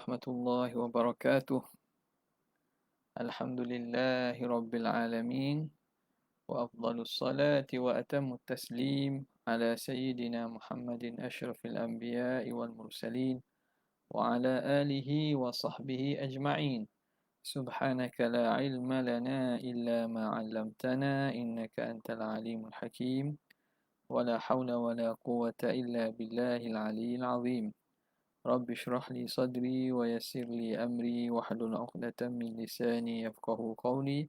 ورحمة الله وبركاته. الحمد لله رب العالمين، وأفضل الصلاة وأتم التسليم على سيدنا محمد أشرف الأنبياء والمرسلين وعلى آله وصحبه أجمعين. سبحانك لا علم لنا إلا ما علمتنا إنك أنت العليم الحكيم، ولا حول ولا قوة إلا بالله العلي العظيم. رب اشرح لي صدري ويسر لي أمري واحلل عقدة من لساني يفقه قولي،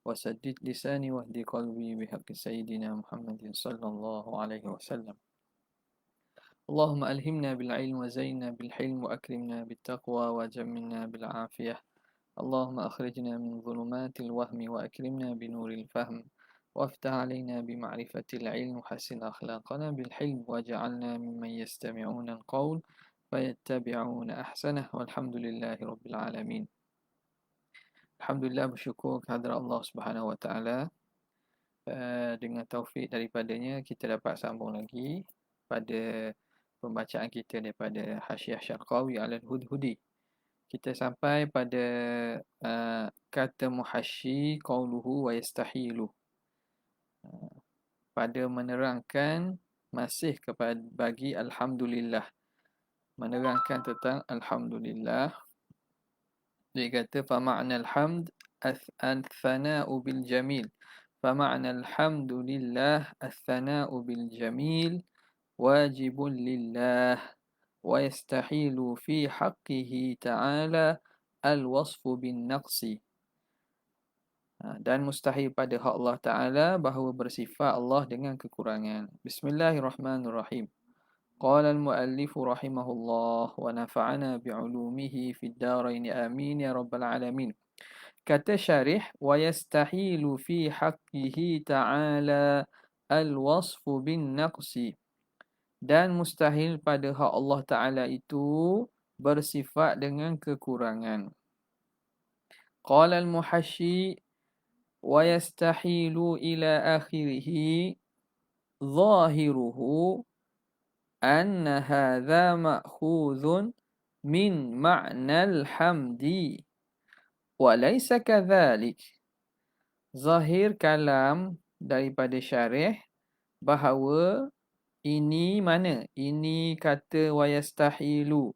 وسدد لساني واهد قلبي بحق سيدنا محمد صلى الله عليه وسلم. اللهم ألهمنا بالعلم وزينا بالحلم وأكرمنا بالتقوى وجملنا بالعافية. اللهم أخرجنا من ظلمات الوهم وأكرمنا بنور الفهم، وافتح علينا بمعرفة العلم وحسن أخلاقنا بالحلم، واجعلنا ممن يستمعون القول فيتبعون أحسنه، والحمد لله رب العالمين. Alhamdulillah, bersyukur kehadrat Allah Subhanahu Wa Taala. Dengan taufik daripadanya kita dapat sambung lagi pada pembacaan kita daripada Hasyiah Syarqawi Al-Hudhudi. Kita sampai pada kata muhasyi qauluhu wa yastahilu, pada menerangkan masih kepada bagi alhamdulillah, menerangkan tentang alhamdulillah. Dia kata fa ma'na alhamd al-thana'u bil jamil. Fa ma'na alhamdulillah al-thana'u bil jamil wajibun lillah wa yastahilu fi haqqihi ta'ala al-wasfu bin naqsi. Dan mustahil pada hak Allah Ta'ala bahawa bersifat Allah dengan kekurangan. Bismillahirrahmanirrahim. Qala al-muallif rahimahullah wa nafa'ana bi'ulumihi fid darain amin ya rabbal alamin. Kata syarih, wa yastahilu fi haqqihi ta'ala al-wasfu bin naqsi. Dan mustahil pada hak Allah Ta'ala itu bersifat dengan kekurangan. Qala al-muhasyi wa yastahilu ila akhirih zahiruhu anna hadha ma'khudhun min ma'nal hamdi wa laysa kadhalik. Zahir kalam daripada syarih bahawa ini mana? Ini kata wa yastahilu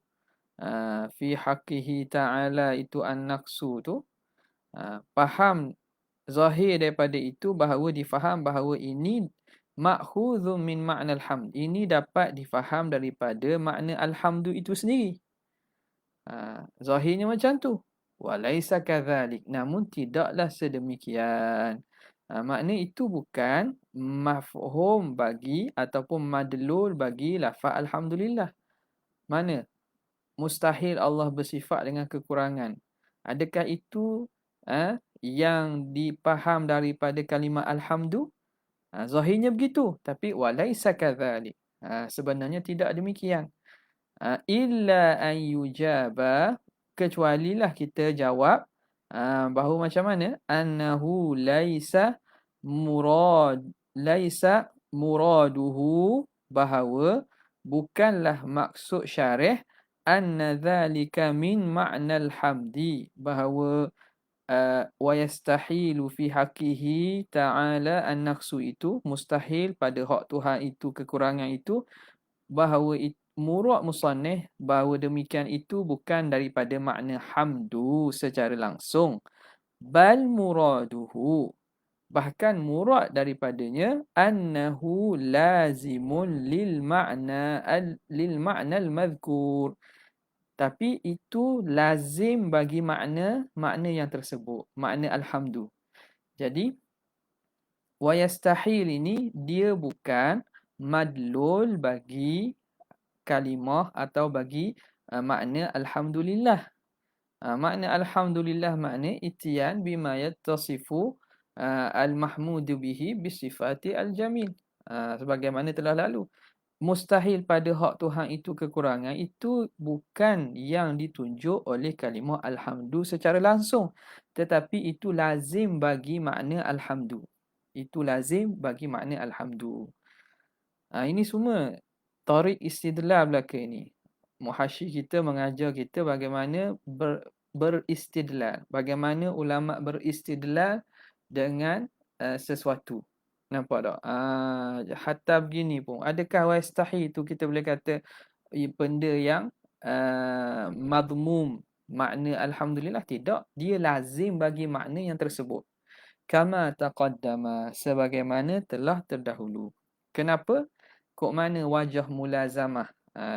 fi haqqihi ta'ala itu an-naqsu tu. Faham zahir daripada itu bahawa difaham bahawa ini ma'khudhun min ma'na alhamd. Ini dapat difaham daripada makna alhamdu itu sendiri. Zahirnya macam tu. Walaysa kadhalik. Namun tidaklah sedemikian. Makna itu bukan mafhum bagi ataupun madlul bagi lafaz alhamdulillah. Mana? Mustahil Allah bersifat dengan kekurangan. Adakah itu yang dipaham daripada kalimah alhamdu? Zahirnya begitu, tapi walaysa kadzalik. Sebenarnya tidak demikian. Illa an yujaba, kecualilah kita jawab bahawa macam mana? Annahu laisa muraduhu, bahawa bukanlah maksud syarih anna dzalika min ma'nal hamdi, bahawa wa yastahilu fi haqqihi ta'ala an-naqsu itu mustahil pada hak Tuhan itu kekurangan itu, bahawa murad musannif bahawa demikian itu bukan daripada makna hamdu secara langsung, bal muraduhu, bahkan murad daripadanya annahu lazimun lil ma'na al-madhkur, tapi itu lazim bagi makna yang tersebut, makna alhamdu. Jadi wa yastahil ini dia bukan madlul bagi kalimah atau bagi makna alhamdulillah. Makna alhamdulillah makna itiyan bima yattasifu al-mahmudu bihi bisifati al-jamil. Sebagaimana telah lalu, mustahil pada hak Tuhan itu kekurangan itu bukan yang ditunjuk oleh kalimah alhamdu secara langsung, tetapi itu lazim bagi makna alhamdu. Itu lazim bagi makna alhamdu. Ini semua tarik istidlal belaka ini. muhasyi kita mengajar kita bagaimana beristidlal. Bagaimana ulama beristidlal dengan sesuatu. Nampak tak? Hatta begini pun. Adakah wastahi tu kita boleh kata benda yang madmum, makna alhamdulillah? Tidak. Dia lazim bagi makna yang tersebut. Kama taqaddama, sebagaimana telah terdahulu. Kenapa? Kok mana wajah mulazamah?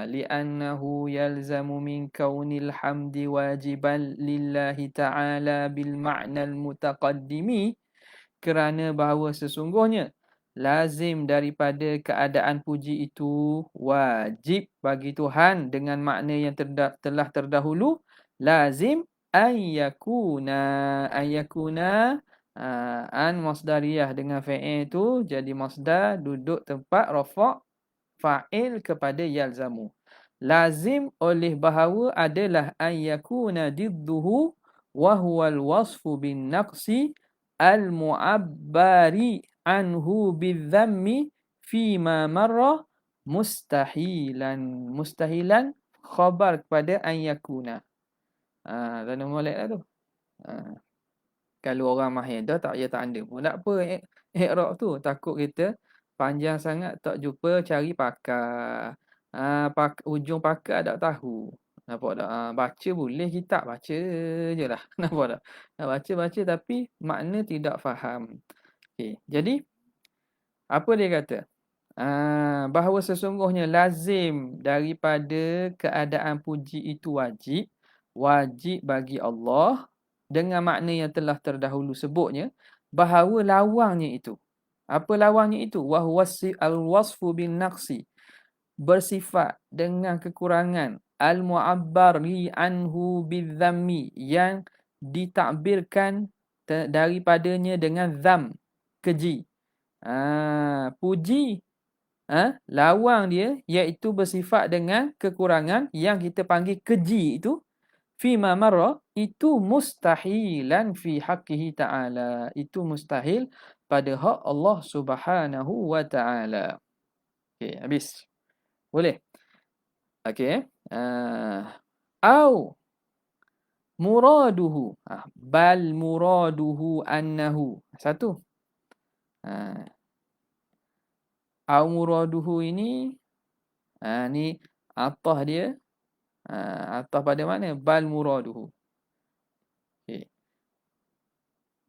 Li'annahu yalzamu min kaunil hamdi wajiban lillahi ta'ala bil ma'nal mutaqaddimi, kerana bahawa sesungguhnya lazim daripada keadaan puji itu wajib bagi Tuhan dengan makna yang telah terdahulu. Lazim ayyakuna an masdariyah dengan fa'il tu jadi masdar duduk tempat rafa' fa'il kepada yalzamu. Lazim oleh bahawa adalah ayyakuna didduhu wa huwa al-wasfu bin naqsi al-mu'abbari anhu bidhammi fima marra mustahilan khabar kepada ayyakuna. Dah molek dah tu. Kalau orang mahir dah tak payah tak anda pun tak apa i'rab tu. Takut kita panjang sangat tak jumpa cari pakar. Ujung pakar tak tahu. Nampak tak? Baca boleh, kitab baca je lah. Nampak tak? Baca tapi makna tidak faham. Okay. Jadi apa dia kata? Bahawa sesungguhnya lazim daripada keadaan puji itu wajib bagi Allah dengan makna yang telah terdahulu sebutnya, bahawa lawangnya itu. Apa lawangnya itu? Wahwasi al-wasfu bin naqsi, bersifat dengan kekurangan, al-mu'abbar li anhu bidzammi, yang ditakbirkan daripadanya dengan dham, keji. Puji lawang dia iaitu bersifat dengan kekurangan yang kita panggil keji itu, fima marra, itu mustahilan fi haqqihi ta'ala, itu mustahil pada hak Allah Subhanahu wa ta'ala. Okey, habis. Boleh? Okey. Au muraduhu, bal muraduhu annahu. Satu. Au muraduhu ini ni atah dia. Atah pada mana? Bal muraduhu. Okay.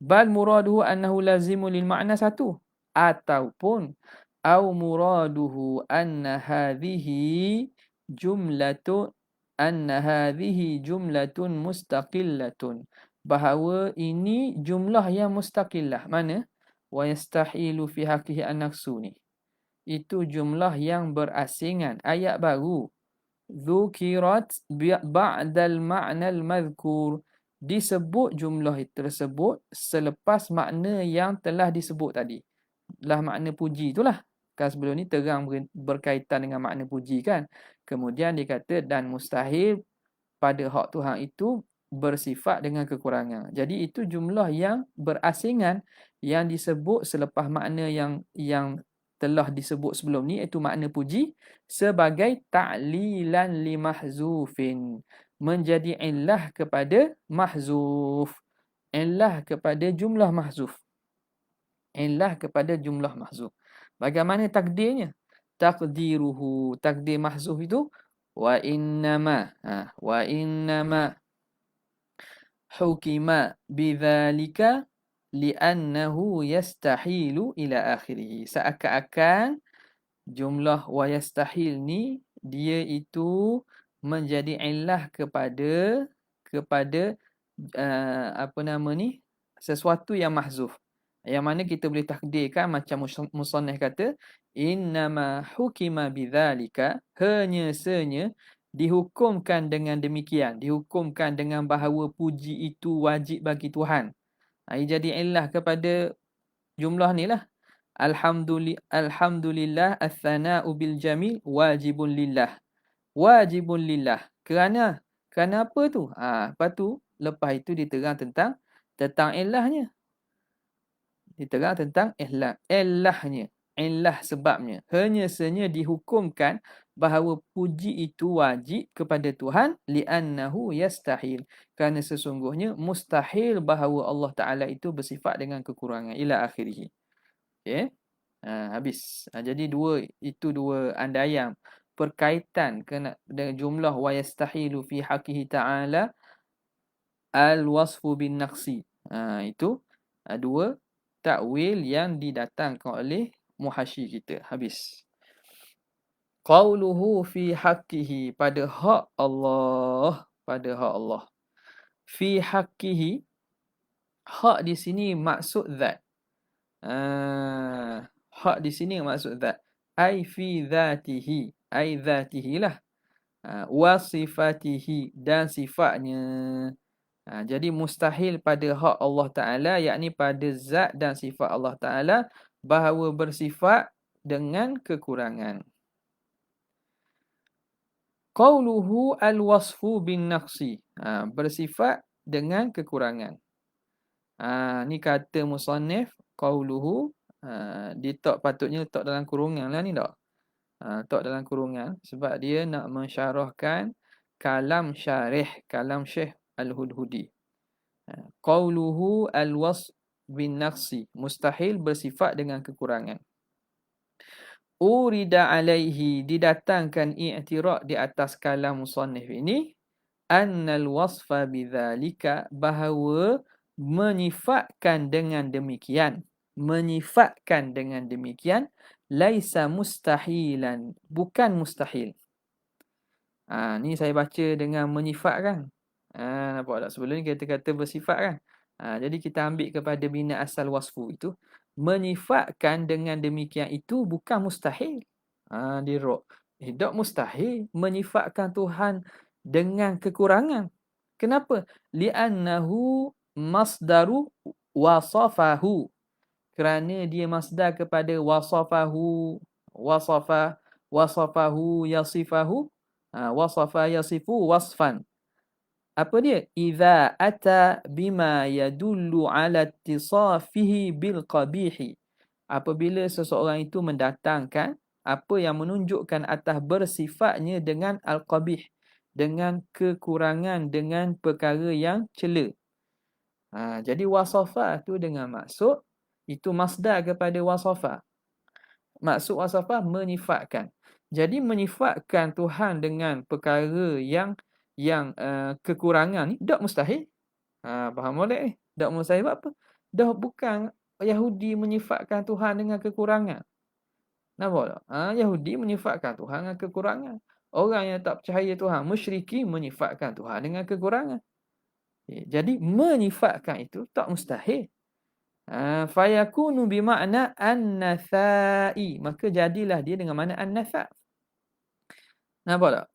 Bal muraduhu annahu lazimu lil ma'na, satu. Ataupun au muraduhu anna hadhihi jumlatun mustaqillatun, bahawa ini jumlah yang mustaqillah. Mana? Wa yastahilu fi haqqihi an-naqsu ni. Itu jumlah yang berasingan, ayat baru. Dzukirat ba'dal ma'nal madhkur, disebut jumlah tersebut selepas makna yang telah disebut tadi. Lah makna puji itulah. Kan sebelum ni terang berkaitan dengan makna puji kan. Kemudian dia kata dan mustahil pada hak Tuhan itu bersifat dengan kekurangan. Jadi itu jumlah yang berasingan yang disebut selepas makna yang telah disebut sebelum ni, iaitu makna puji, sebagai ta'lilan li mahzufin, menjadi illah kepada mahzuf, illah kepada jumlah mahzuf, illah kepada jumlah mahzuf. Bagaimana takdirnya? Takdiruhu, takdir mahzuf itu wa innama hukima bidzalika li'annahu yastahilu ila akhirih. Seakan-akan jumlah wa yastahil ni dia itu menjadi illah kepada sesuatu yang mahzuf. Yang mana kita boleh takdirkan macam musannif kata, innama hukima bidzalika, hanya dihukumkan dengan demikian, dihukumkan dengan bahawa puji itu wajib bagi Tuhan. Jadi illah kepada jumlah ni lah. Alhamdulillah as-sana'u bil jamil wajibun lillah. Wajibun lillah. Kerana apa tu? Lepas tu lepas itu diterang tentang illahnya. Diterang tentang illahnya. illah sebabnya. Hanya saja dihukumkan bahawa puji itu wajib kepada Tuhan li'annahu yastahil. Kerana sesungguhnya mustahil bahawa Allah Ta'ala itu bersifat dengan kekurangan. Ila akhirih. Okay. Habis. Jadi itu dua andaian perkaitan kena dengan jumlah wa yastahilu fi haqqihi ta'ala al-wasfu bin naqsi. Itu dua takwil yang didatangkan oleh muhasyi kita. Habis. Qauluhu fi haqqihi, pada hak Allah, pada hak Allah. Fi haqqihi, hak di sini maksud zat. Hak di sini maksud zat. Ai fi dzatihi, ai dzatihi lah. Wa sifatihi, dan sifatnya. Jadi mustahil pada hak Allah Ta'ala, yakni pada zat dan sifat Allah Ta'ala, bahawa bersifat dengan kekurangan. Qauluhu al-wasfu bin naqsi, bersifat dengan kekurangan. Ni kata musannif, qauluhu, patutnya letak dalam kurungan lah ni tak? Letak dalam kurungan, sebab dia nak mensyarahkan kalam Syekh Al-Hudhudi. Qauluhu al-wasf bin naqsi, mustahil bersifat dengan kekurangan. Urida alaihi, didatangkan i'tirad di atas kalam musannif ini, annal wasfa bidzalika, bahawa menyifatkan dengan demikian, laisa mustahilan, bukan mustahil. Ni saya baca dengan menyifat kan. Nampak tak? Sebelum ni kita kata bersifat kan. Jadi kita ambil kepada bina asal wasfu itu. Menyifatkan dengan demikian itu bukan mustahil. Tak mustahil menyifatkan Tuhan dengan kekurangan. Kenapa? Li'annahu masdaru wasafahu. Kerana dia masdar kepada wasafahu. Wasafahu yasifahu. Wasafa yasifu wasfan. Apa dia? Iza ata bima yadullu ala ittisafihi bil qabihi. Apabila seseorang itu mendatangkan apa yang menunjukkan atas bersifatnya dengan al-qabih, dengan kekurangan, dengan perkara yang cela. Jadi wasafa tu dengan maksud itu masdar kepada wasafa. Maksud wasafa menyifatkan. Jadi menyifatkan Tuhan dengan perkara yang kekurangan ni tak mustahil. Faham molek ni? Tak mustahil sebab apa? Dah bukan Yahudi menyifatkan Tuhan dengan kekurangan. Nampak tak? Yahudi menyifatkan Tuhan dengan kekurangan. Orang yang tak percaya Tuhan, musyriki, menyifatkan Tuhan dengan kekurangan. Jadi menyifatkan itu tak mustahil. Fayakunu bimakna an-nathai, maka jadilah dia dengan makna an-natha'. Nampak tak?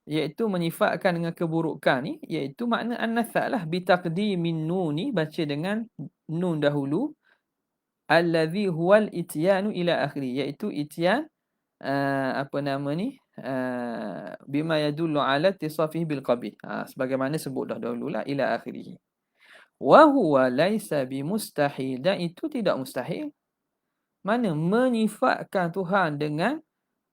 Iaitu menyifatkan dengan keburukan ni, iaitu makna an-natha' lah. Bitaqdimin nuni, baca dengan nun dahulu. Alladhi huwal ityanu ila akhiri, iaitu ityan, bima yadullu ala tisafih bil qabih. Sebagaimana sebut dah dahulu lah, ila akhirih. Wa huwa laisa bimustahil, dan itu tidak mustahil. Mana menyifatkan Tuhan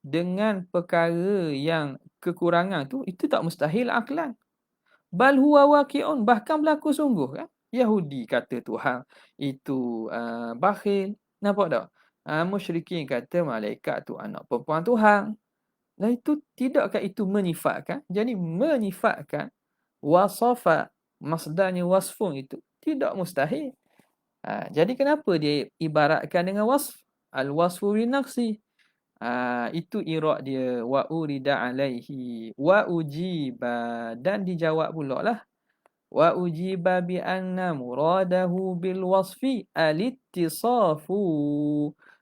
dengan perkara yang kekurangan tu, itu tak mustahil aklan. Bal huwa waqi'un, bahkan berlaku sungguh kan. Yahudi kata Tuhan itu bakhil. Nampak tak? Musyrikin kata malaikat tu anak perempuan Tuhan. Nah itu tidakkah itu menyifatkan? Jadi menyifatkan wasafa, masdarnya wasfun, itu tidak mustahil. Jadi kenapa dia ibaratkan dengan wasf? Al-wasfu bin naqsi. Itu irad dia. Wa urida alaihi wa ujiba, dan dijawab pula lah. Wa ujiba bi anna muradahu bil wasfi al-ittisafu,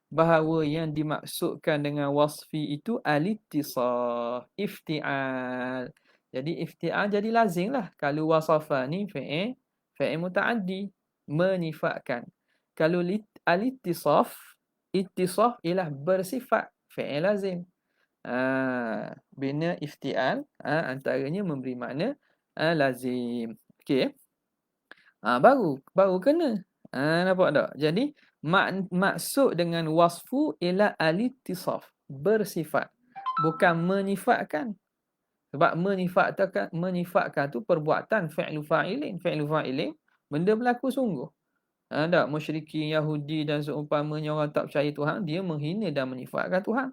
bahawa yang dimaksudkan dengan wasfi itu al-ittisaf, ifti'al. Jadi ifti'al jadi lazim lah. Kalau wasafa ni fi'il muta'addi, menyifatkan. Kalau al-ittisaf, ittisaf ialah bersifat, fi'il lazim. Bina ifti'al, antaranya memberi makna lazim. Okey. Baru kena. Nampak tak? Jadi Maksud dengan wasfu ialah al-ittisaf, bersifat, bukan menyifatkan. Sebab menyifatkan tu perbuatan fi'lu fa'ilin. Fi'lu fa'ilin, benda berlaku sungguh. Tak, musyrikin Yahudi dan seumpamanya orang tak percaya Tuhan, dia menghina dan menyifatkan Tuhan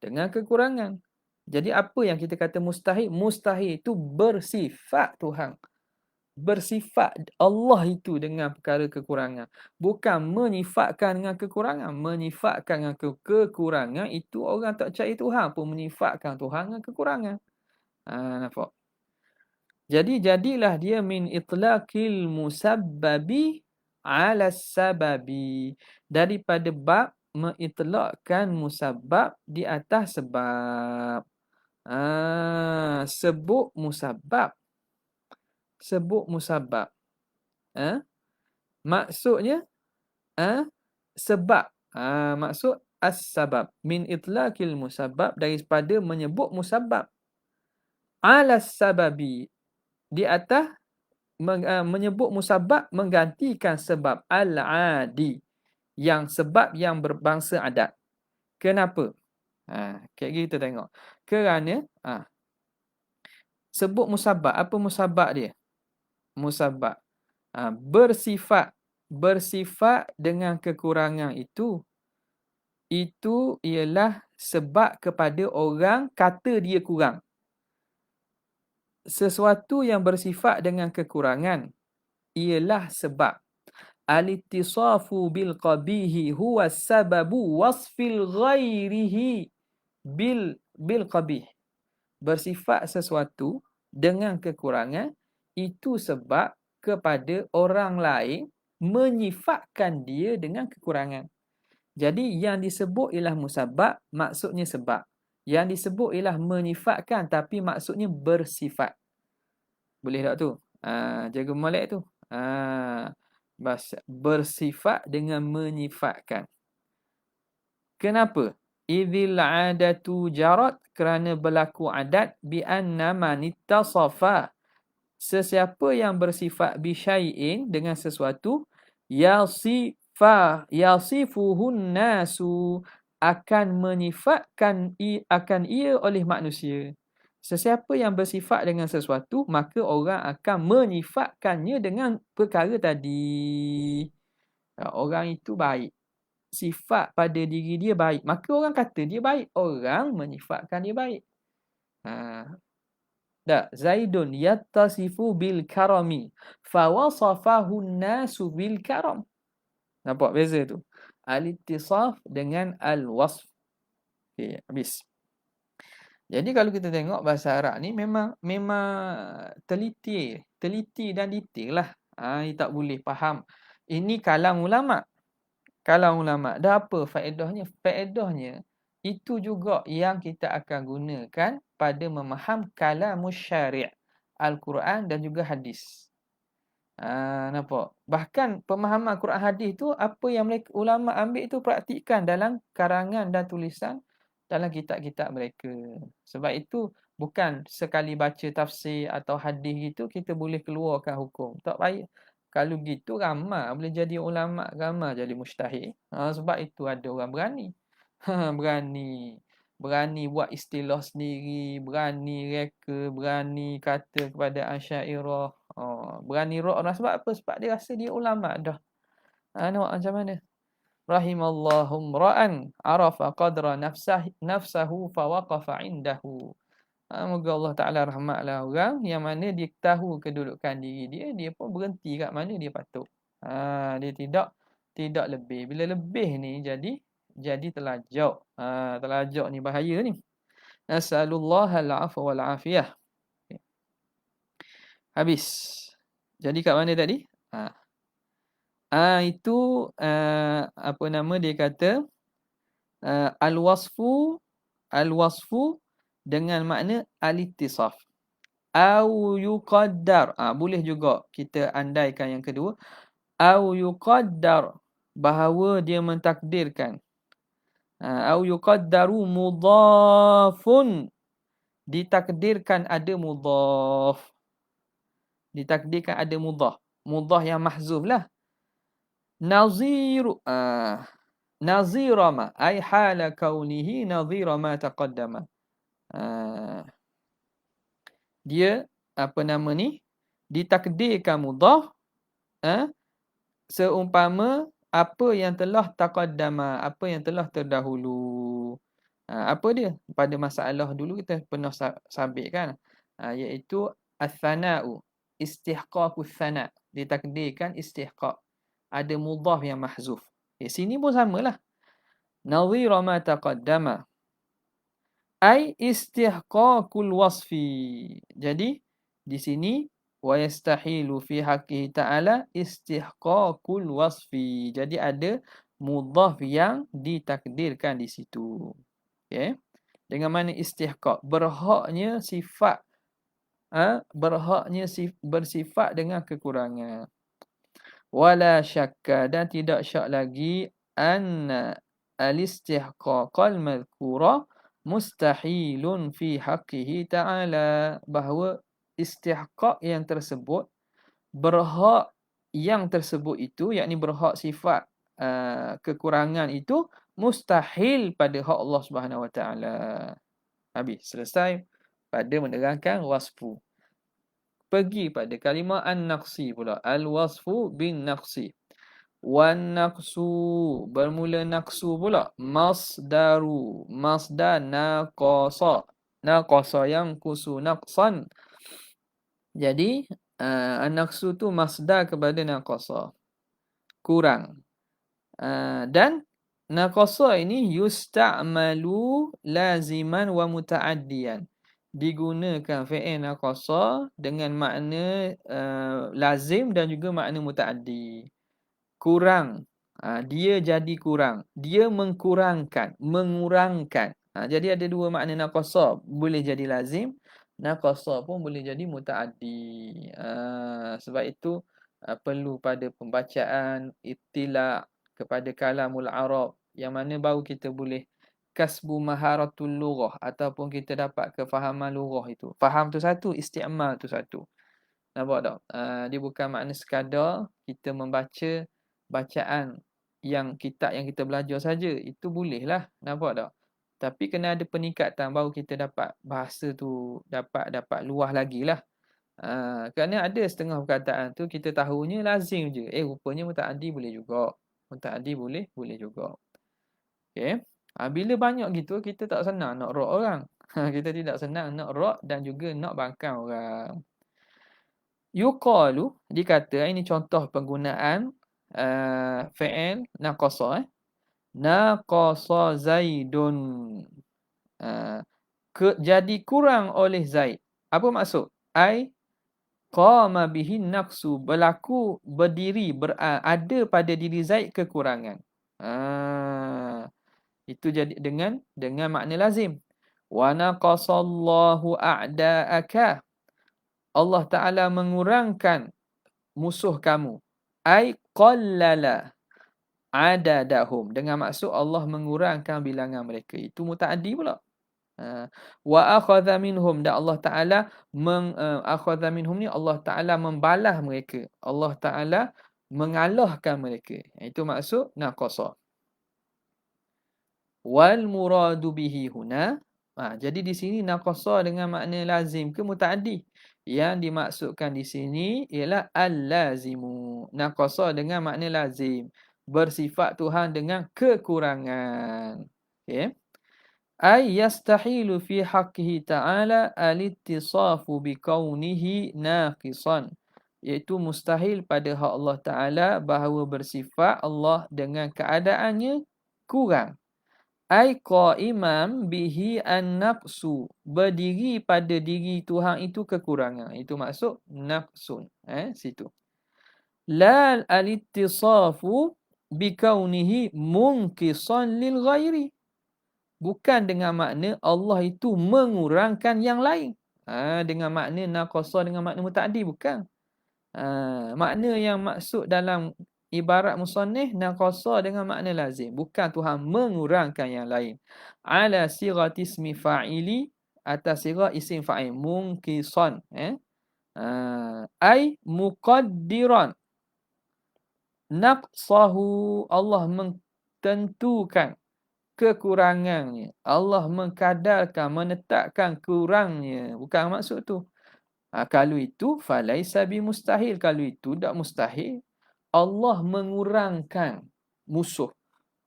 dengan kekurangan. Jadi apa yang kita kata mustahil? Mustahil itu bersifat Tuhan. Bersifat Allah itu dengan perkara kekurangan. Bukan menyifatkan dengan kekurangan. Menyifatkan dengan kekurangan itu orang tak percaya Tuhan pun menyifatkan Tuhan dengan kekurangan. Nampak? Jadi jadilah dia min itlaqil musabbabi ala sababi, daripada bab mengitlaqkan musabbab di atas sebab. Sebut musabbab. Sebut musabbab. Maksudnya sebab. Maksud as-sabab. Min itlaqil musabbab, daripada menyebut musabbab. Ala sababi, di atas menyebut musabbab menggantikan sebab al-adi, yang sebab yang berbangsa adat. Kenapa? Kayak kita tengok. Kerana sebut musabbab. Apa musabbab dia? Musabbab bersifat dengan kekurangan itu ialah sebab kepada orang kata dia kurang. Sesuatu yang bersifat dengan kekurangan ialah sebab. Al-ittisafu bil qabihi huwa sababu wasfil ghairihi bil qabih. Bersifat sesuatu dengan kekurangan itu sebab kepada orang lain menyifatkan dia dengan kekurangan. Jadi yang disebut ialah musabbab, maksudnya sebab. Yang disebut ialah menyifatkan, tapi maksudnya bersifat. Boleh tak tu? Jaga molek tu. Bersifat dengan menyifatkan. Kenapa? Idzil adatu jarat, kerana berlaku adat bi anna man ittasafa, sesiapa yang bersifat bi syai'in, dengan sesuatu, yasifuhun nasu, akan menyifatkan akan ia oleh manusia. Sesiapa yang bersifat dengan sesuatu, maka orang akan menyifatkannya dengan perkara tadi. Orang itu baik. Sifat pada diri dia baik. Maka orang kata dia baik. Orang menyifatkan dia baik. Zaidun yattasifu bil karami fawasafahu nasu bil karam. Nampak beza tu? Al-ittisaf dengan al-wasf. Okay, habis. Jadi kalau kita tengok bahasa Arab ni memang teliti dan detail lah. Tak boleh faham. Ini kalam ulama. Kalam ulama. Dah apa faedahnya? Faedahnya itu juga yang kita akan gunakan pada memaham kalamus syari' Al-Quran dan juga hadis. Nampak? Bahkan pemahaman Quran hadis tu, apa yang mereka ulama ambil itu praktikkan dalam karangan dan tulisan dalam kitab-kitab mereka. Sebab itu bukan sekali baca tafsir atau hadis itu kita boleh keluarkan hukum. Tak payah. Kalau gitu ramai boleh jadi ulama, ramai jadi mujtahid. Sebab itu ada orang berani. Berani buat istilah sendiri, berani reka, berani kata kepada Asy'ariyah. Berani orang sebab apa? Sebab dia rasa dia ulama dah. Nampak macam mana? Rahimallahum ra'an arafa qadra nafsahu fawaqafa indahu. Moga Allah Ta'ala rahmatlah orang yang mana dia tahu kedudukan diri dia, dia pun berhenti kat mana dia patut. Dia tidak lebih. Bila lebih ni jadi terlajak. Terlajak ni bahaya ni. Nasallullahal afwa wal afiyah. Habis. Jadi kat mana tadi? Itu apa nama dia kata? Al-wasfu dengan makna al-ittisaf. Au yuqaddar. Boleh juga kita andaikan yang kedua. Au yuqaddar, bahawa dia mentakdirkan. Au yuqaddaru mudhafun, ditakdirkan ada mudhaf. Ditakdirkan ada mudhaf. Mudhaf yang mahzuf lah. Naziru nazira ma ai hala kaunihi nazira ma taqaddama. Dia apa nama ni ditakdirkan mudhaf seumpama apa yang telah taqaddama, apa yang telah terdahulu. Apa dia? Pada masalah dulu kita pernah sabit kan, iaitu as-sana'u, istihqaqus sana', ditakdirkan istihqaq. Ada mudhaf yang mahzuf. Sini pun samalah. Nadhira ma taqaddama. Ai istihqaqul wasfi. Jadi di sini wa yastahilu fi haqqihi ta'ala istihqaqul wasfi. Jadi ada mudhaf yang ditakdirkan di situ. Okey. Dengan mana istihqaq berhaknya sifat bersifat dengan kekurangan. Wala syakka, dan tidak syak lagi anna al-istihqaqal madhkura mustahilun fi haqqihi ta'ala, bahawa istihqaq yang tersebut, berhak yang tersebut itu, yakni berhak sifat kekurangan itu mustahil pada hak Allah Subhanahu Wa Taala. Habis, selesai pada menerangkan wasfu. Pergi pada kalimah an-naqsi pula. Al-wasfu bin naqsi. Wan naqsu, bermula naqsu pula. Masdaru, masdar naqasa. Naqasa yang kusu naqsan. Jadi an-naqsu tu masdar kepada naqasa, kurang. Dan naqasa ini yusta'malu laziman wa muta'addiyan. Digunakan fi'il naqasa dengan makna lazim dan juga makna muta'addi. Kurang. Dia jadi kurang. Dia mengurangkan. Jadi ada dua makna naqasa. Boleh jadi lazim. Naqasa pun boleh jadi muta'addi. Sebab itu perlu pada pembacaan ittila' kepada kalamul Arab, yang mana baru kita boleh kasbu maharatul lughah, ataupun kita dapat kefahaman lughah itu. Faham tu satu, isti'mal tu satu. Nampak tak? Dia bukan makna sekadar kita membaca bacaan yang kitab yang kita belajar saja. Itu bolehlah. Nampak tak? Tapi kena ada peningkatan baru kita dapat bahasa tu dapat luah lagi lah. Kerana ada setengah perkataan tu kita tahunya lazim je. Rupanya muta'addi boleh juga. Muta'addi boleh juga. Okey. Bila banyak gitu kita tak senang nak ra' orang. Kita tidak senang nak ra' dan juga nak bangkang orang. Yuqalu, dikata, ini contoh penggunaan fi'il naqasa. Naqasa Zaidun. Jadi kurang oleh Zaid. Apa maksud? Ai qama bihi naqsu, berlaku berdiri ada pada diri Zaid kekurangan. Itu jadi dengan makna lazim. Wa naqasallahu a'da'aka, Allah Ta'ala mengurangkan musuh kamu. Ai qallala adadahum, dengan maksud Allah mengurangkan bilangan mereka. Itu muta'addi pula. Wa akhadha minhum, dan Allah Ta'ala akhadha minhum ni Allah Ta'ala membalas mereka. Allah Ta'ala mengalahkan mereka. Itu maksud naqasa. Wal muradu bihi huna. Jadi di sini naqasa dengan makna lazim ke muta'addi? Yang dimaksudkan di sini ialah al-lazimu. Naqasa dengan makna lazim. Bersifat Tuhan dengan kekurangan. Okey. Ay yastahilu fi haqqihi ta'ala al-ittisafu biqaunihi naqisan. Iaitu mustahil pada hak Allah Ta'ala bahawa bersifat Allah dengan keadaannya kurang. Ai qaimam bihi an-naqsu, berdiri pada diri Tuhan itu kekurangan. Itu maksud naqsun. Situ. La al-ittisafu bikaunihi munqisan lil ghairi. Bukan dengan makna Allah itu mengurangkan yang lain. Dengan makna naqasa dengan makna muta'addi, bukan. Makna yang maksud dalam ibarat musannif naqasa dengan makna lazim, bukan Tuhan mengurangkan yang lain. Ala sighati ismi fa'ili, atas sirah isim fa'il, munqisan. Ai muqaddiran. naqsahu, Allah mententukan kekurangannya. Allah mengkadarkan, menetapkan kurangnya. Bukan maksud tu. Kalau itu falaisa bimustahil. Kalau itu tak mustahil. Allah mengurangkan musuh.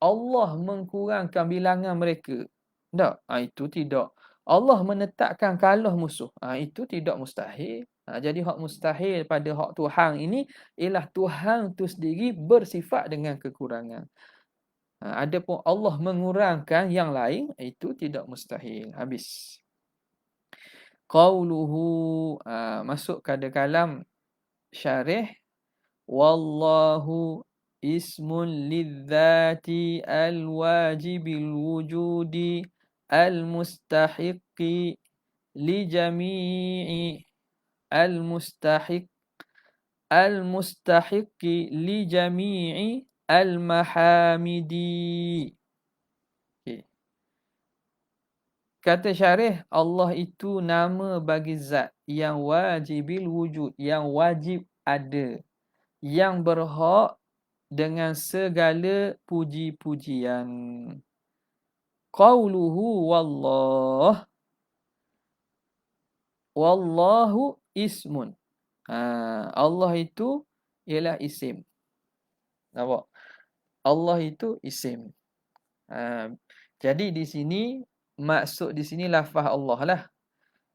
Allah mengkurangkan bilangan mereka. Tak, itu tidak. Allah menetapkan kalah musuh. Itu tidak mustahil. Jadi hak mustahil pada hak Tuhan ini ialah Tuhan tu sendiri bersifat dengan kekurangan. Adapun Allah mengurangkan yang lain, itu tidak mustahil. Habis. Qauluhu, masuk ke kalam syarih. Wallahu ismun lidzati al-wajibil wujudi al-mustahiqi li jami'i al-mustahiq al-mustahiqi li jami'i al-mahamidi. Okay. Kata syarih, Allah itu nama bagi zat yang wajibil wujud, yang wajib ada, yang berhak dengan segala puji-pujian. Qauluhu wallah. Wallahu ismun. Allah itu ialah isim. Nampak? Allah itu isim. Jadi di sini, maksud di sini lafaz Allah lah.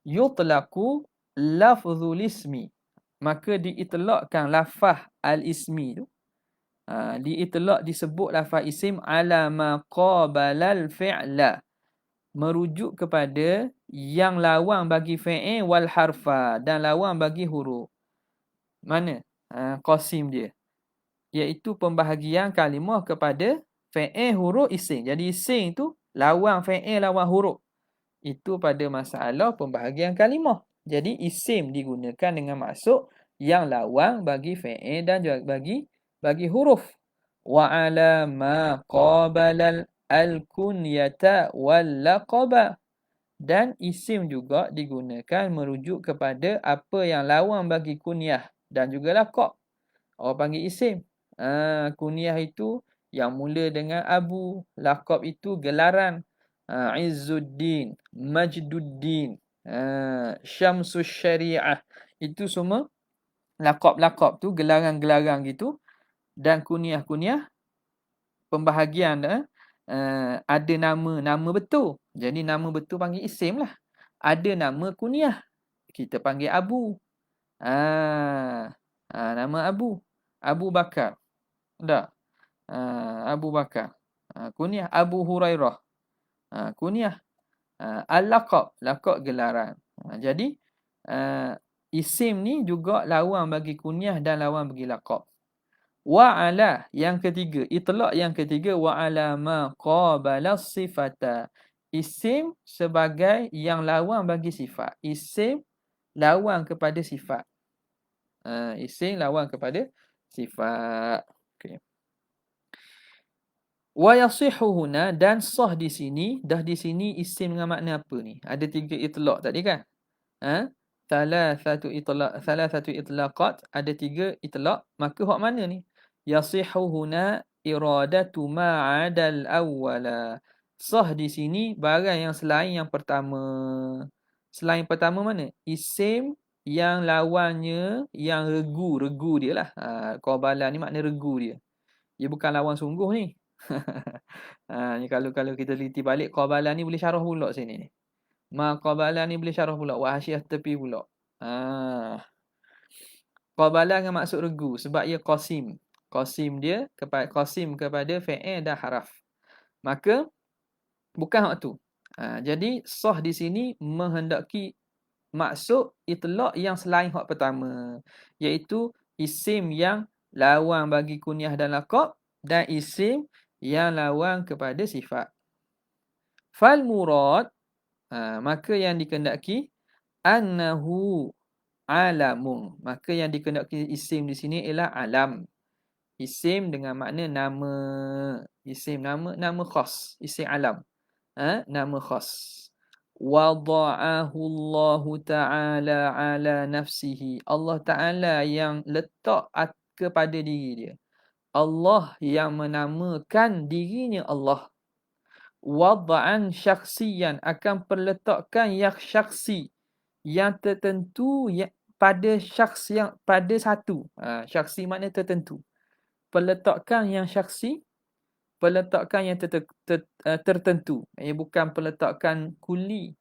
Yutlaqu lafzul ismi. Maka diitlaqkan lafaz al-ismi tu. Diitlaq disebut lafaz isim ala ma qabalal fi'la. Merujuk kepada yang lawan bagi fi'il wal harfa dan lawan bagi huruf. Mana? Qasim dia. Iaitu pembahagian kalimah kepada fi'il, huruf, isim. Jadi isim tu lawan fi'il, lawan huruf. Itu pada masalah pembahagian kalimah. Jadi isim digunakan dengan maksud yang lawan bagi fi'il dan juga bagi huruf. Wa ala ma qabalal al-kunyata wal laqaba. Dan isim juga digunakan merujuk kepada apa yang lawan bagi kunyah dan juga laqab. Orang panggil isim. Kunyah itu yang mula dengan Abu. Laqab itu gelaran. Izzuddin, Majduddin, Syamsus Syariah. Itu semua laqab-laqab tu, gelaran-gelaran gitu. Dan kunyah-kunyah pembahagian ada nama betul. Jadi nama betul panggil isim lah. Ada nama kunyah, kita panggil Abu. Nama Abu. Abu Bakar. Tak? Abu Bakar. Kunyah Abu Hurairah. Kunyah. Al-laqab. Laqab gelaran. Jadi isim ni juga lawan bagi kunyah dan lawan bagi laqab. Wa ala yang ketiga, itlaq yang ketiga, wa ala ma qabala sifata. Isim sebagai yang lawan bagi sifat. Isim lawan kepada sifat. Isim lawan kepada sifat. Okey. Wa yasihhu huna, dan sah di sini, dah di sini isim dengan makna apa ni? Ada 3 itlaq tadi kan? Thalathatu itlaqat, ada 3 itlaq. Maka hak mana ni? Yasihhu huna iradatu ma'adal awwala. Sah di sini barang yang selain yang pertama. Selain pertama mana? Isim yang lawannya yang regu dia lah. Qabala ni makna regu dia. Dia bukan lawan sungguh ni. Ni kalau kita teliti balik, qabala ni boleh syarah pula sini ni. Ma qabala ni boleh syarah pula. Wa hasyiah tepi pula. Qabala dengan maksud regu sebab ia qasim. Qasim dia kepada fi'il dan haraf. Maka bukan hak tu. Jadi sah di sini menghendaki maksud itlaq yang selain hak pertama, iaitu isim yang lawan bagi kunyah dan laqab dan isim yang lawan kepada sifat. Fal murad, maka yang dikehendaki annahu alamun. Maka yang dikehendaki isim di sini ialah alam. Isim dengan makna nama. Isim nama khas. Isim alam. Nama khas. Wada'ahu Allah Ta'ala ala nafsihi. Allah Ta'ala yang letak kepada diri dia. Allah yang menamakan dirinya Allah. Wad'an syakhsiyan, akan perletakkan yang syakhsi, yang tertentu, pada syakhs yang pada satu. Syakhsi makna tertentu. Peletakan yang syakhsi, peletakan yang tertentu. Bukan peletakan kuli.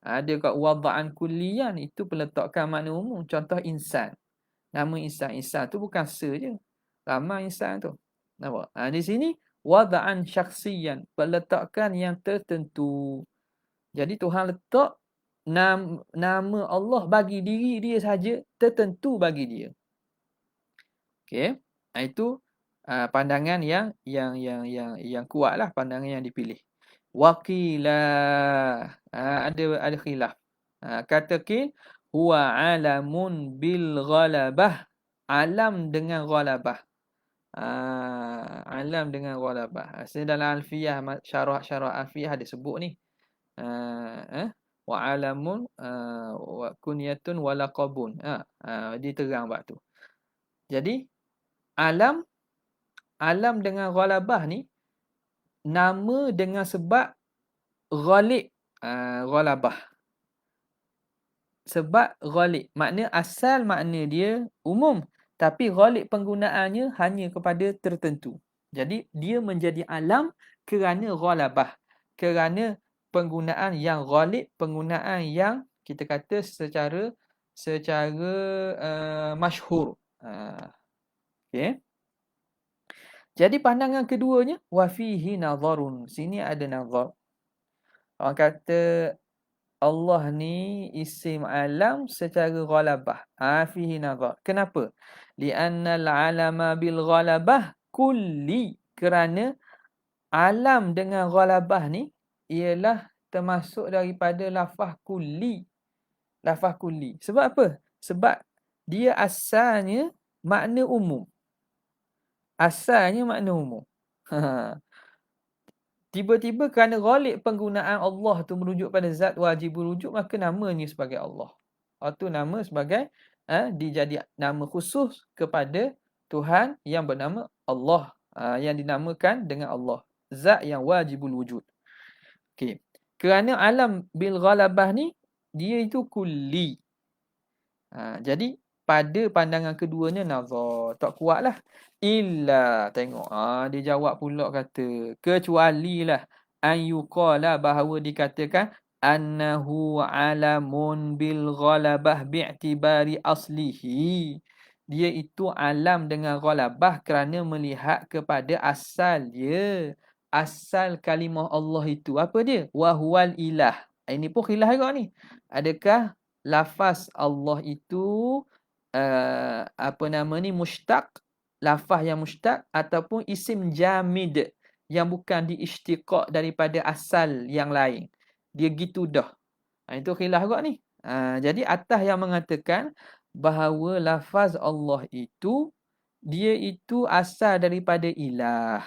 Ada kat wad'an kulian, itu peletakan makna umum. Contoh insan. Nama insan. Insan tu bukan je. Ramai insan tu. Nampak? Di sini wad'an syakhsiyan, peletakan yang tertentu. Jadi Tuhan letak nama Allah bagi diri dia saja, tertentu bagi dia. Okey. Itu pandangan yang kuatlah, pandangan yang dipilih. Waqila, ada khilaf. Kata qil huwa alamun bil ghalabah. Alam dengan ghalabah. Alam dengan ghalabah. Dalam alfiyah, syarah alfiyah ada sebut ni. Wa alamun wa kunyatun wa laqabun. Dia terang bab tu. Jadi alam dengan ghalabah ni nama dengan sebab ghalib. Ghalabah. Sebab ghalib. Makna asal makna dia umum. Tapi ghalib penggunaannya hanya kepada tertentu. Jadi dia menjadi alam kerana ghalabah. Kerana penggunaan yang ghalib, penggunaan yang kita kata secara masyhur. Okey. Jadi pandangan keduanya, wa fihi nazarun. Sini ada nazar. Orang kata Allah ni isim alam secara ghalabah. Fihi nazar. Kenapa? Li'anna al-alama bil ghalabah kulli. Kerana alam dengan ghalabah ni ialah termasuk daripada lafaz kulli. Lafaz kulli. Sebab apa? Sebab dia asalnya makna umum. Asalnya makna umum. Tiba-tiba kerana ghalib penggunaan Allah tu merujuk pada zat wajib rujuk, maka namanya sebagai Allah. Itu nama sebagai dijadi nama khusus kepada Tuhan yang bernama Allah. Yang dinamakan dengan Allah. Zat yang wajibul wujud. Okey. Kerana alam bil ghalabah ni, dia itu kulli. Jadi pada pandangan keduanya nazar. Tak kuatlah. Illa, tengok. Dia jawab pula kata, kecualilah an yuqala, bahawa dikatakan annahu alamun bil ghalabah bi'tibari aslihi. Dia itu alam dengan ghalabah kerana melihat kepada asal dia. Asal kalimah Allah itu. Apa dia? Wahuwal ilah. Ini pun khilaf juga ni. Adakah lafaz Allah itu mushtaq, lafaz yang mushtaq, ataupun isim jamid yang bukan diisytiqaq daripada asal yang lain. Dia gitu dah. Itu khilaf juga ni. Jadi atas yang mengatakan bahawa lafaz Allah itu dia itu asal daripada ilah.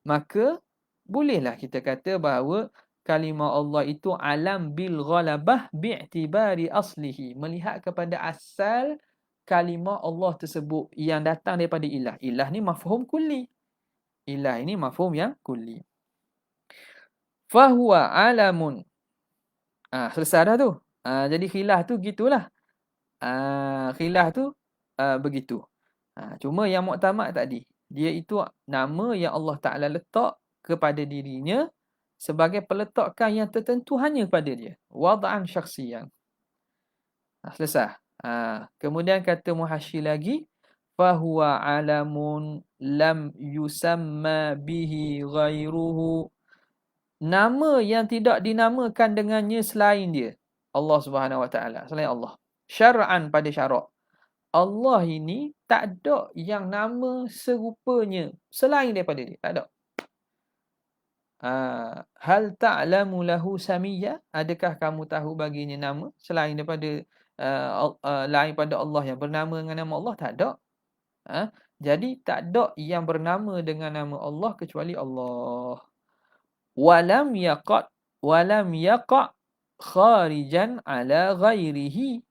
Maka bolehlah kita kata bahawa kalimah Allah itu alam bil ghalabah bi'tibari aslihi. Melihat kepada asal kalimah Allah tersebut yang datang daripada ilah. Ilah ni mafhum kulli. Ilah ini mafhum yang kulli. Fahuwa alamun. Selesai dah tu. Jadi khilaf tu gitulah. Khilaf tu begitu. Cuma yang muktamad tadi, dia itu nama yang Allah Ta'ala letak kepada dirinya sebagai peletakan yang tertentu hanya kepada dia. Wad'an syakhsiyan. Selesai. Kemudian kata muhasyi lagi, fahuwa alamun lam yusamma bihi ghairuhu. Nama yang tidak dinamakan dengannya selain dia. Allah Subhanahu Wa Ta'ala. Selain Allah. Syar'an, pada syarak. Allah ini tak ada yang nama serupanya selain daripada dia. Tak ada. Hal ta'lamu lahu samiyya? Adakah kamu tahu baginya nama selain daripada lain pada Allah yang bernama dengan nama Allah? Tak ada. Jadi tak ada yang bernama dengan nama Allah kecuali Allah. Walam yaqa' kharijan ala ghairihi.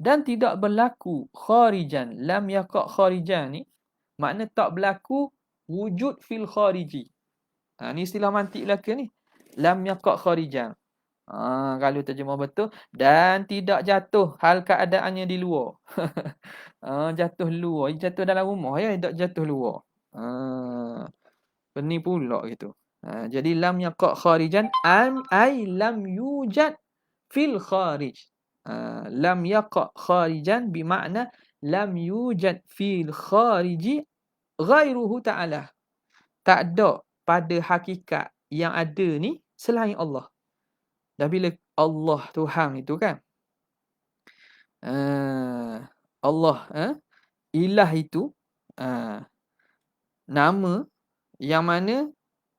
Dan tidak berlaku kharijan. Lam yaqa' kharijan ni Makna tak berlaku wujud fil khariji. Ni istilah mantik belaka ni. Lam yaqa' kharijan. Kalau terjemah betul, dan tidak jatuh hal keadaannya di luar. Jatuh luar, jatuh dalam rumah ya, tak jatuh luar. Ini pula gitu. Jadi lam yaqa' kharijan ay lam yujad fil kharij. Lam yaqa' kharijan bermakna lam yujad fil khariji ghairuhu ta'ala. Tak ada pada hakikat yang ada ni selain Allah. Dan bila Allah Tuhan itu kan, Allah, ilah itu nama yang mana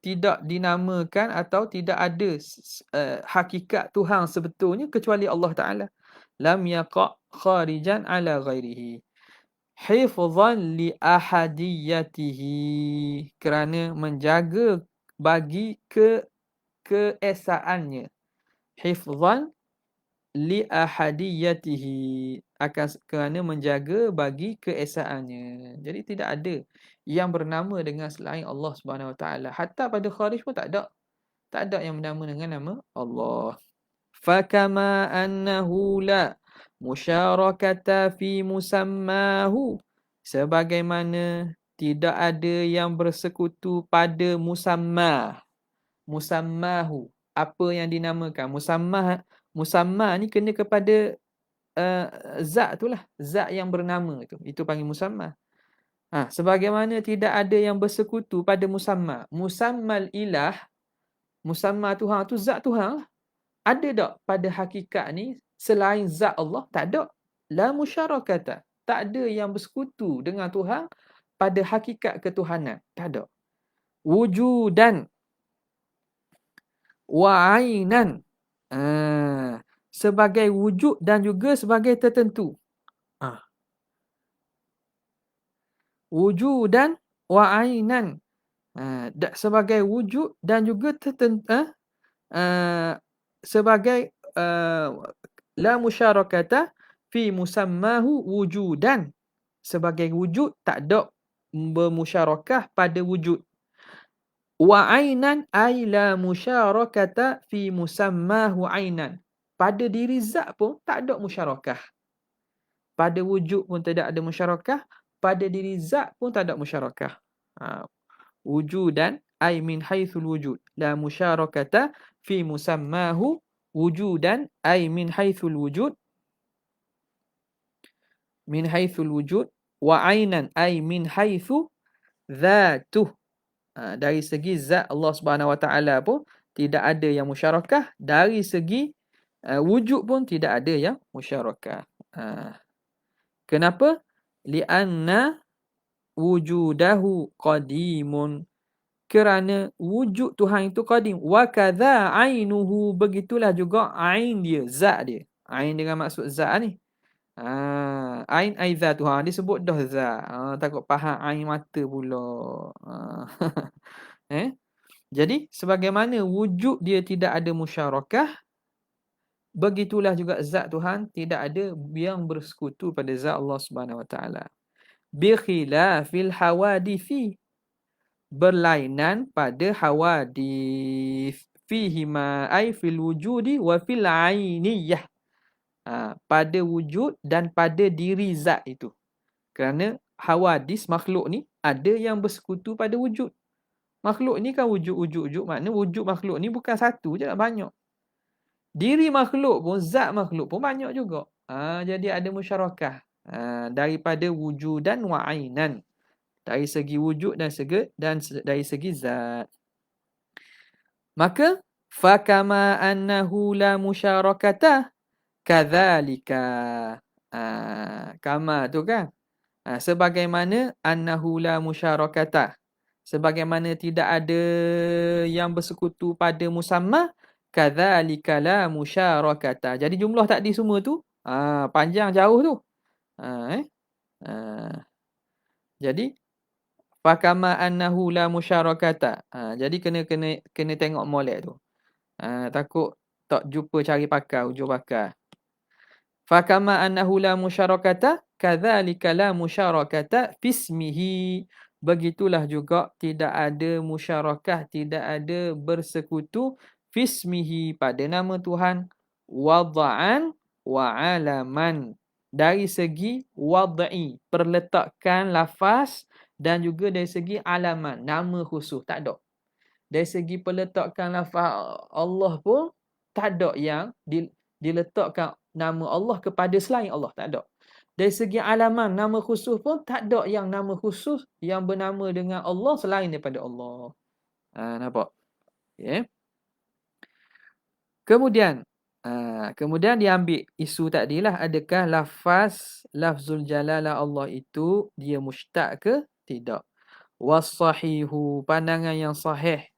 tidak dinamakan atau tidak ada hakikat Tuhan sebetulnya kecuali Allah Ta'ala. Lam yaqa' kharijan ala ghairihi. Hifzan li ahadiyatihi. Kerana menjaga bagi keesaannya. Hifzan li ahadiyatihi, akan kerana menjaga bagi keesaannya. Jadi tidak ada yang bernama dengan selain Allah Subhanahu Wa Taala. Hatta pada kharij pun tak ada. Tak ada yang bernama dengan nama Allah. Fakama annahu la musyarakata fi musammahu. Sebagaimana tidak ada yang bersekutu pada musammah. Musammahu, apa yang dinamakan. Musamma ni kena kepada zat tu lah. Zat yang bernama tu. Itu panggil musamma. Sebagaimana tidak ada yang bersekutu pada musamma. Musammal ilah, musamma Tuhan tu zat Tuhan lah. Ada tak pada hakikat ni selain zat Allah? Tak ada. La musyarakata. Tak ada yang bersekutu dengan Tuhan pada hakikat ketuhanan. Tak ada. Wujudan wa ainan. Sebagai wujud dan juga sebagai tertentu. Wujudan wa ainan. Sebagai wujud dan juga tertentu. Sebagai la musyarakata fi musammahu wujudan. Sebagai wujud tak ada bermusyarakah pada wujud. Wa ainan ay la musyarakata fi musammahu ainan. Pada diri zat pun tak ada musyarakah. Pada wujud pun tidak ada musyarakah. Pada diri zat pun tak ada musyarakah. Wujudan ay min haithul wujud. La musyarakata fi musammahu wujudan ay min haithul wujud. Min haithul wujud. Wa ainan ay min haithu dhatuh. Dari segi zat Allah Subhanahu Wa Taala pun tidak ada yang musyarakah. Dari segi wujud pun tidak ada yang musyarakah. Kenapa? Lianna wujudahu qadimun. Kerana wujud Tuhan itu qadim. Wa kadza ainuhu. Begitulah juga ain dia, zat dia. Ain dengan maksud zat ni. Ain aiza Tuhan disebut dah zat. Takut faham ain mata pula. Jadi sebagaimana wujud dia tidak ada musyarakah, begitulah juga zat Tuhan tidak ada yang bersekutu pada zat Allah Subhanahu Wa Taala. Bi khilafil hawadithi. Berlainan pada hawadith. Fihima ay fil wujudi wa fil ainiyah. Pada wujud dan pada diri zat itu. Kerana hawadis makhluk ni ada yang bersekutu pada wujud. Makhluk ni kan wujud. Maknanya wujud makhluk ni bukan satu je lah, banyak. Diri makhluk pun, zat makhluk pun banyak juga. Jadi ada musyarakah. Daripada wujudan wa ainan. Dari segi wujud dan dari segi zat. Maka fakama annahu la musyarakata kadzalika. Kama tu kan. Sebagaimana annahu la musyarakata. Sebagaimana tidak ada yang bersekutu pada musamma, kadzalika la musyarakata. Jadi jumlah takdir semua tu panjang jauh tu. Jadi fakama annahu la musyarakata. Jadi kena tengok molek tu. Takut tak jumpa cari pakar, ujung pakar. Fakama annahu la musyarakata kadzalika la musyarakata fismihi. Begitulah juga tidak ada musyarakah, tidak ada bersekutu fismihi pada nama Tuhan, wad'an wa alaman, dari segi wad'i perletakan lafaz, dan juga dari segi alaman nama khusus tak ada. Dari segi peletakan lafaz Allah pun tak ada yang diletakkan nama Allah kepada selain Allah, tak ada. Dari segi alaman nama khusus pun tak ada yang nama khusus yang bernama dengan Allah selain daripada Allah. Nampak? Okay. Kemudian diambil isu tadilah, adakah lafzul jalalah Allah itu dia mushtaq ke tidak? Was-sahihu, pandangan yang sahih,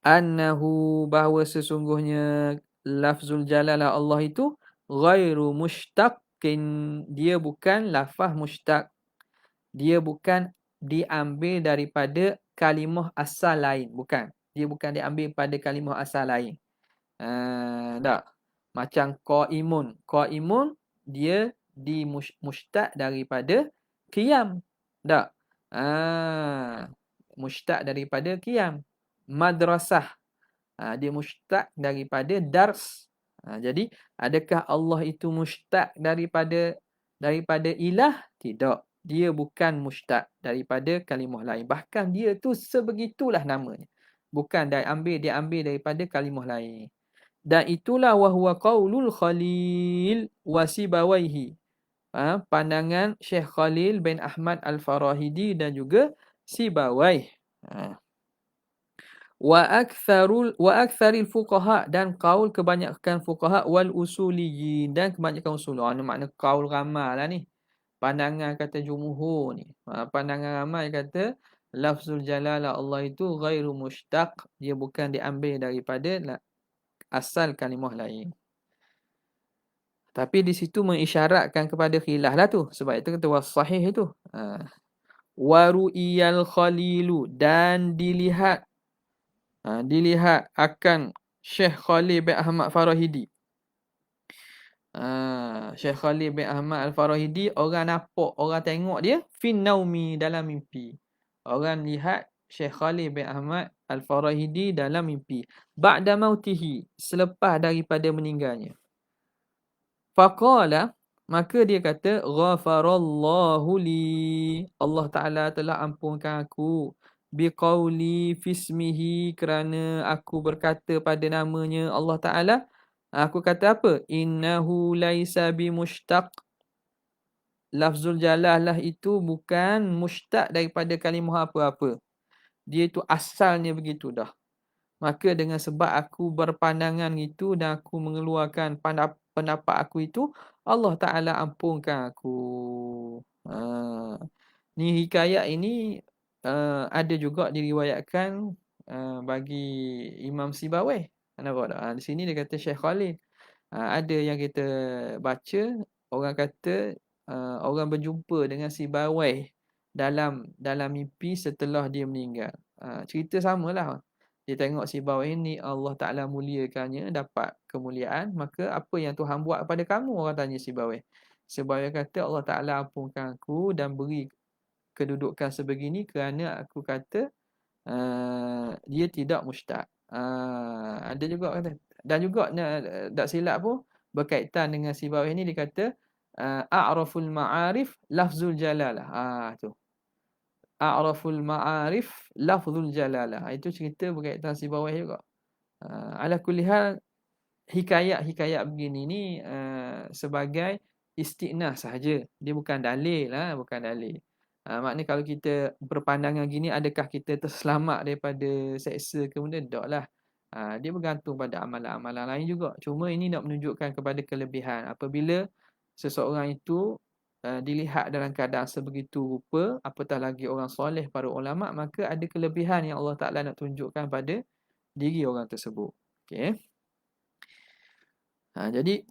annahu, bahawa sesungguhnya lafzul jalalah Allah itu ghairu mushtaqin, dia bukan lafaz mushtaq, dia bukan diambil daripada kalimah asal lain, bukan, dia bukan diambil pada kalimah asal lain. Tak, macam qaimun dia mushtaq daripada qiyam, tak, mushtaq daripada qiyam. Madrasah, dia mushtaq daripada dars. Jadi adakah Allah itu mushtaq daripada ilah? Tidak, dia bukan mushtaq daripada kalimah lain. Bahkan dia tu sebegitulah namanya, bukan diambil daripada kalimah lain. Dan itulah wahwa qaulul Khalil wa Sibawaihi, pandangan Syekh Khalil bin Ahmad Al-Farahidi dan juga Sibawaih. Wa aktsaril fuqaha, dan kaul kebanyakan fuqaha, wal usuliyin, dan kebanyakan usul. Ini makna kaul ramai lah ni. Pandangan kata jumhur ni. Pandangan ramai kata lafzul jalalah Allah itu ghairu mushtaq, dia bukan diambil daripada asal kalimah lain. Tapi di situ mengisyaratkan kepada khilaf lah tu. Sebab itu kata was-sahih itu. Waru'iyal khalilu, dan dilihat akan Syekh Khalil bin Ahmad Farahidi. Syekh Khalil bin Ahmad Al-Farahidi, orang nampak, orang tengok dia fin naumi, dalam mimpi. Orang lihat Syekh Khalil bin Ahmad Al-Farahidi dalam mimpi. Ba'da mautihi, selepas daripada meninggalnya. Faqala, maka dia kata, ghafarallahu li, Allah Ta'ala telah ampunkan aku, biqauli fismihi, kerana aku berkata pada namanya Allah Ta'ala. Aku kata apa? Innahu laisa bimushtaq, lafzul jalalah itu bukan mushtaq daripada kalimah apa-apa, dia itu asalnya begitu dah. Maka dengan sebab aku berpandangan itu dan aku mengeluarkan pendapat aku itu, Allah Ta'ala ampunkan aku. Ni hikayat ini ada juga diriwayatkan bagi Imam Sibawai. Nampak tak? Di sini dia kata Syekh Khalil. Ada yang kita baca, orang kata orang berjumpa dengan Sibawai dalam mimpi setelah dia meninggal. Cerita samalah. Dia tengok Sibawai ni Allah Ta'ala muliakannya, dapat kemuliaan. Maka apa yang Tuhan buat pada kamu? Orang tanya Sibawai. Sibawai kata Allah Ta'ala ampunkan aku dan beri kedudukan sebegini kerana aku kata dia tidak mushtaq. Ada juga kata. Dan juga tak silap pun berkaitan dengan Sibawai ni, dia kata a'raful ma'arif lafzul jalalah. Tu. A'raful ma'arif lafzul jalalah. Itu cerita berkaitan Sibawai juga. Ala kulli hal, hikayat-hikayat begini ni sebagai istiqnah sahaja. Dia bukan dalil lah, bukan dalil. Maknanya kalau kita berpandangan gini, adakah kita terselamat daripada seksa kemudian? Taklah. Dia bergantung pada amalan-amalan lain juga. Cuma ini nak menunjukkan kepada kelebihan. Apabila seseorang itu dilihat dalam keadaan sebegitu rupa, apatah lagi orang soleh, para ulama', maka ada kelebihan yang Allah Ta'ala nak tunjukkan pada diri orang tersebut. Okay. Jadi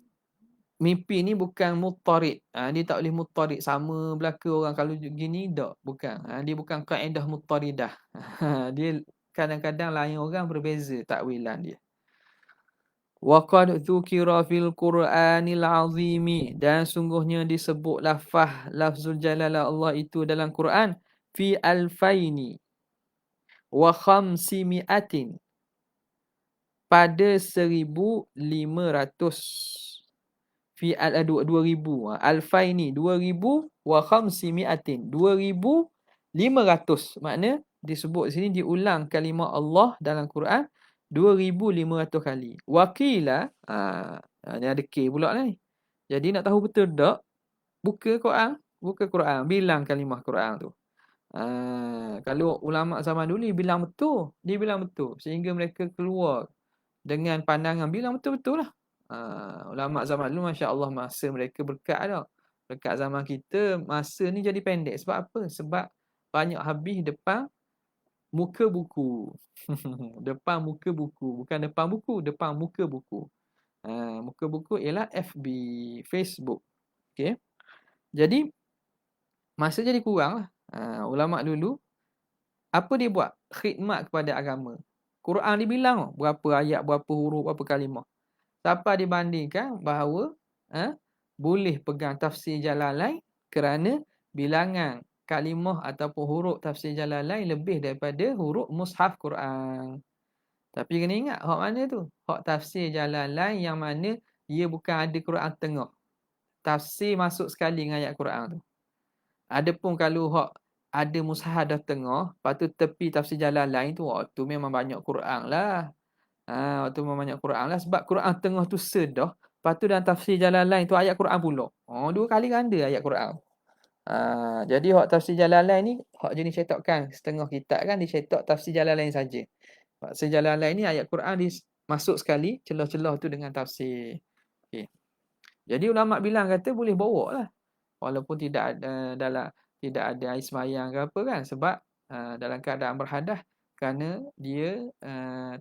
mimpi ni bukan muttarid. Dia tak boleh muttarid sama belaka orang kalau gini, tak, bukan. Dia bukan kaedah muttaridah. Dia kadang-kadang lain orang berbeza takwilan dia. Wa qad dzukira fil Qur'anil azimi, dan sungguhnya disebut lafzul jalalah Allah itu dalam Quran fi alfaini wa khamsimiatin, pada 1500. Fi al 2000, alfaini 2000, wa khamsimiatin 2500. Makna disebut sini, diulang kalimah Allah dalam Quran 2500 kali. Waqila, ni ada K pula ni. Jadi nak tahu betul tak, buka Quran, bilang kalimah Quran tu. Kalau ulama zaman dulu dia bilang betul sehingga mereka keluar dengan pandangan bilang betul-betul lah. Ulama zaman dulu, masya-Allah, masa mereka berkat tau. Berkat zaman kita masa ni jadi pendek. Sebab apa? Sebab banyak habis depan muka buku. Depan muka buku, bukan depan buku, depan muka buku. Muka buku ialah FB, Facebook. Okey. Jadi masa jadi kurang lah. Ulama dulu apa dia buat? Khidmat kepada agama. Quran dibilang berapa ayat, berapa huruf, berapa kalimah. Siapa dibandingkan bahawa boleh pegang tafsir Jalalain kerana bilangan kalimah ataupun huruf tafsir Jalalain lebih daripada huruf mushaf Quran. Tapi kena ingat, hak mana tu? Hak tafsir Jalalain yang mana ia bukan ada Quran tengah. Tafsir masuk sekali dengan ayat Quran tu. Adapun kalau hak ada mushaf dah tengah, lepas tu tepi tafsir Jalalain tu, tu memang banyak Quran lah. Waktu banyak Quran lah. Sebab Quran tengah tu sedah. Lepas tu dalam tafsir Jalalain tu ayat Quran pula. Dua kali ganda ayat Quran. Jadi hak tafsir Jalalain ni, hak jenis cetakan setengah kitab kan dicetak tafsir Jalalain saja. Tafsir Jalalain ni ayat Quran masuk sekali, celah-celah tu dengan tafsir. Okay. Jadi ulama bilang kata boleh bawa lah. Walaupun tidak ada air semayang ke apa kan. Sebab dalam keadaan berhadas, kerana dia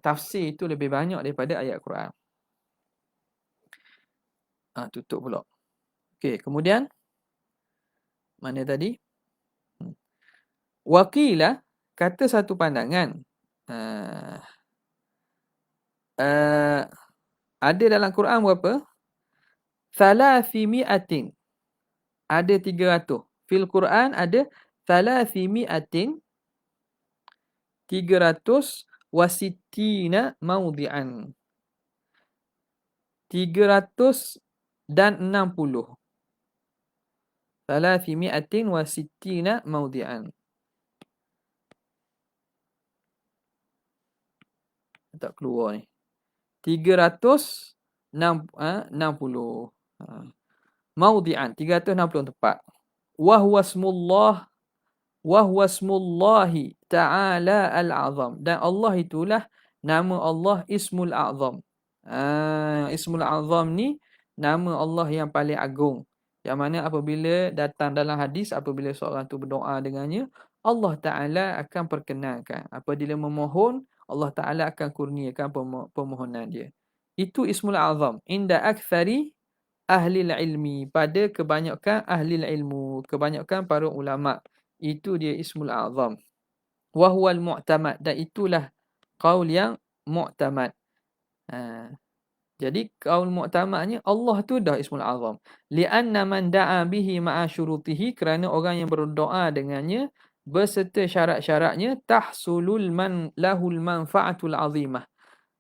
tafsir itu lebih banyak daripada ayat Quran. Tutup pula. Okey, kemudian mana tadi? Waqila, kata satu pandangan. Ada dalam Quran berapa? 300. Ada 300. Fil Quran ada 300 wasittina mawdi'an. 360. 360 wasittina mawdi'an. Tak keluar ni. 360. Mawdi'an, 360 tempat. Wa huwa ismullahi ta'ala al-azam. Dan Allah itulah nama Allah Ismul Azam. Ismul Azam ni nama Allah yang paling agung. Yang mana apabila datang dalam hadis, apabila seorang tu berdoa dengannya, Allah Ta'ala akan perkenankan. Apabila memohon, Allah Ta'ala akan kurniakan permohonan dia. Itu Ismul Azam. Inda akthari ahli ilmi. Pada kebanyakan ahli ilmu. Kebanyakan para ulama'. Itu dia Ismul Azam. Wahuwal mu'tamad. Dan itulah qaul yang mu'tamad. Jadi qaul mu'tamadnya Allah tu dah Ismul Azam. Li'anna man da'a bihi ma'a syurutihi. Kerana orang yang berdoa dengannya beserta syarat-syaratnya, tahsulul man lahul manfa'atul azimah.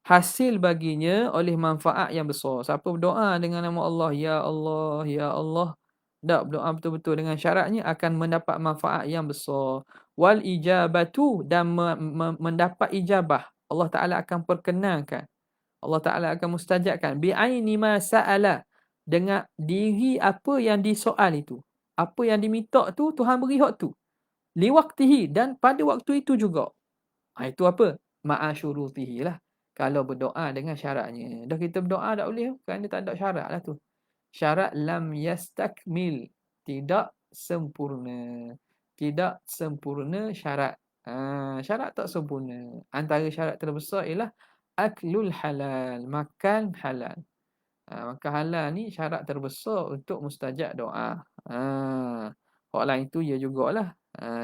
Hasil baginya oleh manfaat yang besar. Siapa berdoa dengan nama Allah, Ya Allah, Ya Allah, tak berdoa betul-betul dengan syaratnya, akan mendapat manfaat yang besar. Wal ijabatu, dan mendapat ijabah. Allah Ta'ala akan perkenankan. Allah Ta'ala akan mustajabkan. Bi'aini ma sa'ala, dengan diri apa yang disoal itu. Apa yang diminta tu, Tuhan beri hak tu. Liwaktihi, dan pada waktu itu juga. Itu apa? Ma'asyurutihi lah. Kalau berdoa dengan syaratnya. Dah kita berdoa tak boleh, kerana tak ada syarat lah tu. Syarat lam yastakmil, tidak sempurna. Tidak sempurna syarat. Syarat tak sempurna. Antara syarat terbesar ialah aklul halal, makan halal. Makan halal ni syarat terbesar untuk mustajab doa. Hak lain tu ya jugalah.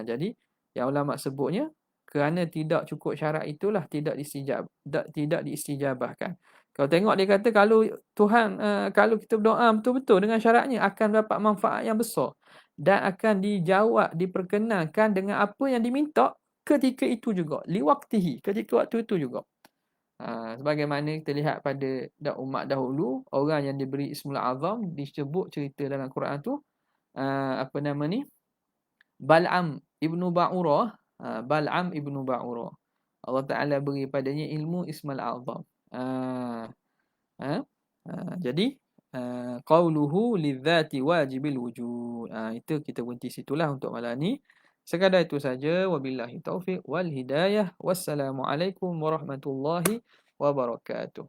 Jadi yang ulama sebutnya, kerana tidak cukup syarat itulah tidak diistijabahkan. Kalau tengok dia kata kalau Tuhan, kalau kita berdoa betul-betul dengan syaratnya akan dapat manfaat yang besar dan akan dijawab, diperkenankan dengan apa yang diminta ketika itu juga. Liwaqtihi, ketika waktu itu juga. Sebagaimana kita lihat pada umat dahulu, orang yang diberi Ismul Azam disebut cerita dalam Quran tu, apa nama ni? Bal'am ibnu Ba'urah, Bal'am ibnu Ba'urah. Allah Taala beri padanya ilmu Ismul Azam. Ah, ha? Jadi qauluhu lidzati wajibil wujud. Itu kita berhenti situlah untuk malam ni. Sekadar itu saja. Wabillahi taufiq wal hidayah. Wassalamualaikum warahmatullahi wabarakatuh.